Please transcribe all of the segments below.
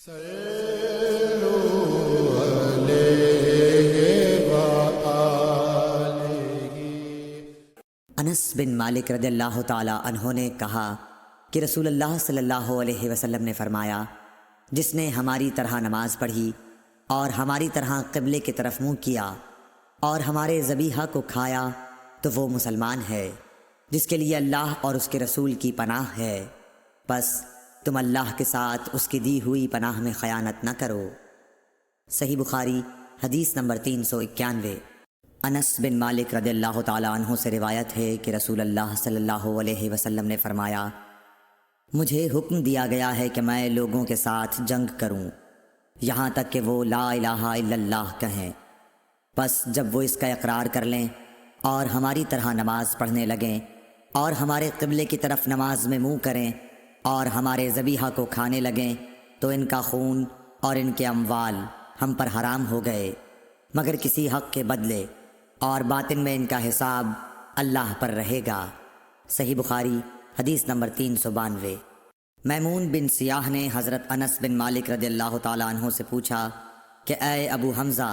انس بن مالک رضی اللہ تعالی عنہ نے کہا کہ رسول اللہ صلی اللہ علیہ وسلم نے فرمایا، جس نے ہماری طرح نماز پڑھی اور ہماری طرح قبلے کی طرف منہ کیا اور ہمارے ذبیحہ کو کھایا تو وہ مسلمان ہے جس کے لیے اللہ اور اس کے رسول کی پناہ ہے، بس تم اللہ کے ساتھ اس کی دی ہوئی پناہ میں خیانت نہ کرو۔ صحیح بخاری حدیث نمبر 391۔ انس بن مالک رضی اللہ تعالی عنہ سے روایت ہے کہ رسول اللہ صلی اللہ علیہ وسلم نے فرمایا، مجھے حکم دیا گیا ہے کہ میں لوگوں کے ساتھ جنگ کروں یہاں تک کہ وہ لا الہ الا اللہ کہیں، بس جب وہ اس کا اقرار کر لیں اور ہماری طرح نماز پڑھنے لگیں اور ہمارے قبلے کی طرف نماز میں منہ کریں اور ہمارے ذبیحہ کو کھانے لگیں تو ان کا خون اور ان کے اموال ہم پر حرام ہو گئے مگر کسی حق کے بدلے، اور باطن میں ان کا حساب اللہ پر رہے گا۔ صحیح بخاری حدیث نمبر 392۔ میمون بن سیاح نے حضرت انس بن مالک رضی اللہ تعالیٰ عنہ سے پوچھا کہ اے ابو حمزہ،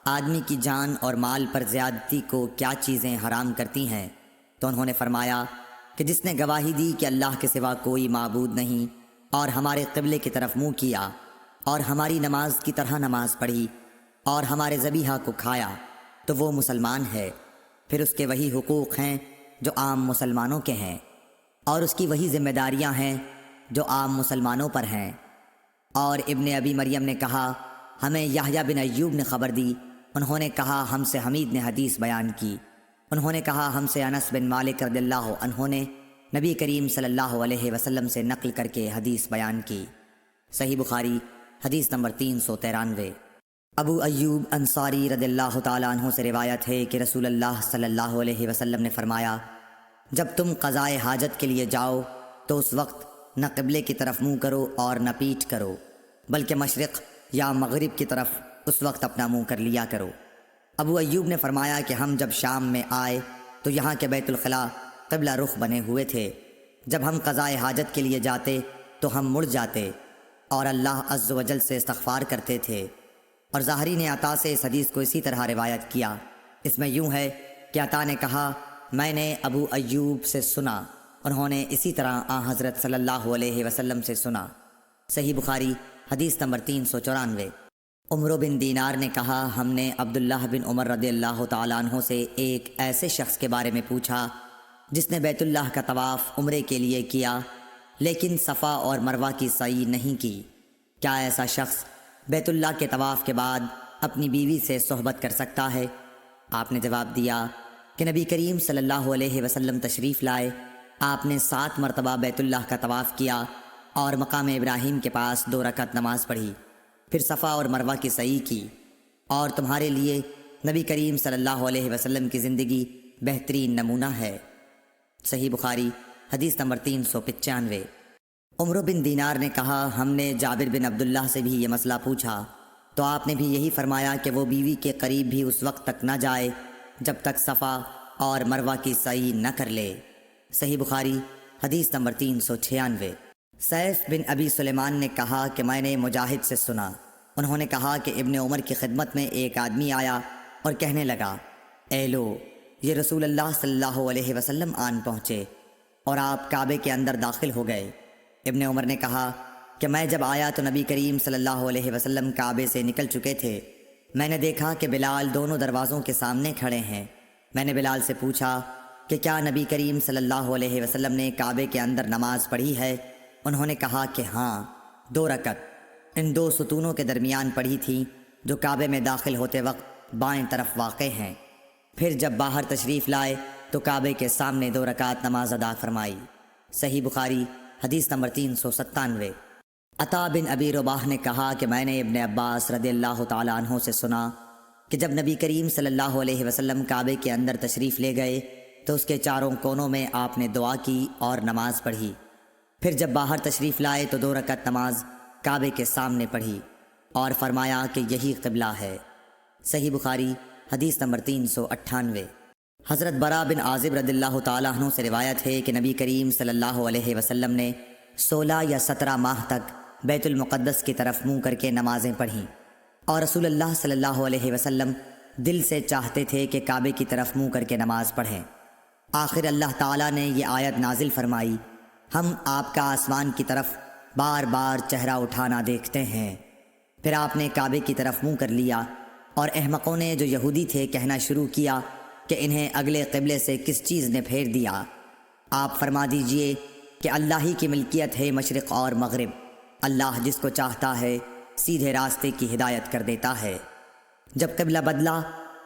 آدمی کی جان اور مال پر زیادتی کو کیا چیزیں حرام کرتی ہیں؟ تو انہوں نے فرمایا کہ جس نے گواہی دی کہ اللہ کے سوا کوئی معبود نہیں اور ہمارے قبلے کی طرف منہ کیا اور ہماری نماز کی طرح نماز پڑھی اور ہمارے ذبیحہ کو کھایا تو وہ مسلمان ہے، پھر اس کے وہی حقوق ہیں جو عام مسلمانوں کے ہیں، اور اس کی وہی ذمہ داریاں ہیں جو عام مسلمانوں پر ہیں۔ اور ابن ابی مریم نے کہا، ہمیں یحییٰ بن ایوب نے خبر دی، انہوں نے کہا ہم سے حمید نے حدیث بیان کی، انہوں نے کہا ہم سے انس بن مالک رضی اللہ عنہ نے نبی کریم صلی اللہ علیہ وسلم سے نقل کر کے حدیث بیان کی۔ صحیح بخاری حدیث نمبر 393۔ ابو ایوب انصاری رضی اللہ تعالیٰ عنہ سے روایت ہے کہ رسول اللہ صلی اللہ علیہ وسلم نے فرمایا، جب تم قضائے حاجت کے لیے جاؤ تو اس وقت نہ قبلے کی طرف منہ کرو اور نہ پیٹھ کرو، بلکہ مشرق یا مغرب کی طرف اس وقت اپنا منہ کر لیا کرو۔ ابو ایوب نے فرمایا کہ ہم جب شام میں آئے تو یہاں کے بیت الخلاء قبلہ رخ بنے ہوئے تھے، جب ہم قضائے حاجت کے لیے جاتے تو ہم مڑ جاتے اور اللہ عز و جل سے استغفار کرتے تھے۔ اور ظاہری نے عطا سے اس حدیث کو اسی طرح روایت کیا، اس میں یوں ہے کہ عطا نے کہا میں نے ابو ایوب سے سنا، انہوں نے اسی طرح حضرت صلی اللہ علیہ وسلم سے سنا۔ صحیح بخاری حدیث نمبر 394۔ عمر بن دینار نے کہا ہم نے عبداللہ بن عمر رضی اللہ تعالیٰ عنہ سے ایک ایسے شخص کے بارے میں پوچھا جس نے بیت اللہ کا طواف عمرے کے لیے کیا لیکن صفا اور مروہ کی سعی نہیں کی، کیا ایسا شخص بیت اللہ کے طواف کے بعد اپنی بیوی سے صحبت کر سکتا ہے؟ آپ نے جواب دیا کہ نبی کریم صلی اللہ علیہ وسلم تشریف لائے، آپ نے 7 مرتبہ بیت اللہ کا طواف کیا اور مقام ابراہیم کے پاس 2 رکعت نماز پڑھی، پھر صفا اور مروہ کی سعی کی، اور تمہارے لیے نبی کریم صلی اللہ علیہ وسلم کی زندگی بہترین نمونہ ہے۔ صحیح بخاری حدیث نمبر 395۔ عمر بن دینار نے کہا ہم نے جابر بن عبداللہ سے بھی یہ مسئلہ پوچھا تو آپ نے بھی یہی فرمایا کہ وہ بیوی کے قریب بھی اس وقت تک نہ جائے جب تک صفا اور مروہ کی سعی نہ کر لے۔ صحیح بخاری حدیث نمبر 396۔ سیف بن ابی سلیمان نے کہا کہ میں نے مجاہد سے سنا، انہوں نے کہا کہ ابن عمر کی خدمت میں ایک آدمی آیا اور کہنے لگا، اے لو، یہ رسول اللہ صلی اللہ علیہ وسلم آن پہنچے اور آپ کعبے کے اندر داخل ہو گئے۔ ابن عمر نے کہا کہ میں جب آیا تو نبی کریم صلی اللہ علیہ وسلم کعبے سے نکل چکے تھے، میں نے دیکھا کہ بلال دونوں دروازوں کے سامنے کھڑے ہیں۔ میں نے بلال سے پوچھا کہ کیا نبی کریم صلی اللہ علیہ وسلم نے کعبے کے اندر نماز پڑھی ہے؟ انہوں نے کہا کہ ہاں، 2 رکعت ان 2 ستونوں کے درمیان پڑھی تھی جو کعبے میں داخل ہوتے وقت بائیں طرف واقع ہیں۔ پھر جب باہر تشریف لائے تو کعبے کے سامنے 2 رکعت نماز ادا فرمائی۔ صحیح بخاری حدیث نمبر 397۔ عطا بن ابی رباح نے کہا کہ میں نے ابن عباس رضی اللہ تعالیٰ عنہ سے سنا کہ جب نبی کریم صلی اللہ علیہ وسلم کعبے کے اندر تشریف لے گئے تو اس کے چاروں کونوں میں آپ نے دعا کی اور نماز پڑھی، پھر جب باہر تشریف لائے تو 2 رکعت نماز کعبے کے سامنے پڑھی اور فرمایا کہ یہی قبلہ ہے۔ صحیح بخاری حدیث نمبر 398۔ حضرت برا بن عازب رضی اللہ تعالیٰ عنہ سے روایت ہے کہ نبی کریم صلی اللہ علیہ وسلم نے 16 یا 17 ماہ تک بیت المقدس کی طرف منہ کر کے نمازیں پڑھیں، اور رسول اللہ صلی اللہ علیہ وسلم دل سے چاہتے تھے کہ کعبے کی طرف منہ کر کے نماز پڑھیں۔ آخر اللہ تعالیٰ نے یہ آیت نازل فرمائی، ہم آپ کا آسمان کی طرف بار بار چہرہ اٹھانا دیکھتے ہیں۔ پھر آپ نے کعبے کی طرف منہ کر لیا، اور احمقوں نے جو یہودی تھے کہنا شروع کیا کہ انہیں اگلے قبلے سے کس چیز نے پھیر دیا۔ آپ فرما دیجئے کہ اللہ ہی کی ملکیت ہے مشرق اور مغرب، اللہ جس کو چاہتا ہے سیدھے راستے کی ہدایت کر دیتا ہے۔ جب قبلہ بدلا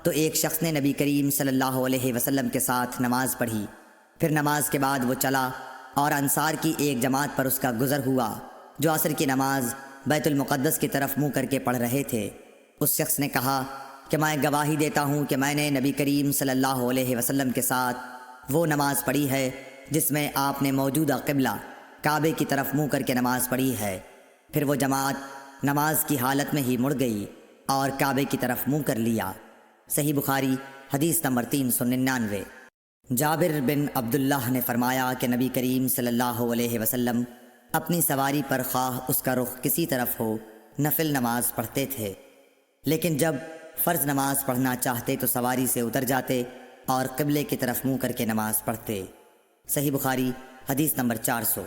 تو ایک شخص نے نبی کریم صلی اللہ علیہ وسلم کے ساتھ نماز پڑھی، پھر نماز کے بعد وہ چلا اور انصار کی ایک جماعت پر اس کا گزر ہوا جو عصر کی نماز بیت المقدس کی طرف منہ کر کے پڑھ رہے تھے۔ اس شخص نے کہا کہ میں گواہی دیتا ہوں کہ میں نے نبی کریم صلی اللہ علیہ وسلم کے ساتھ وہ نماز پڑھی ہے جس میں آپ نے موجودہ قبلہ کعبے کی طرف منہ کر کے نماز پڑھی ہے۔ پھر وہ جماعت نماز کی حالت میں ہی مڑ گئی اور کعبے کی طرف منہ کر لیا۔ صحیح بخاری حدیث نمبر 399۔ جابر بن عبداللہ نے فرمایا کہ نبی کریم صلی اللہ علیہ وسلم اپنی سواری پر خواہ اس کا رخ کسی طرف ہو نفل نماز پڑھتے تھے، لیکن جب فرض نماز پڑھنا چاہتے تو سواری سے اتر جاتے اور قبلے کی طرف منہ کر کے نماز پڑھتے۔ صحیح بخاری حدیث نمبر 400۔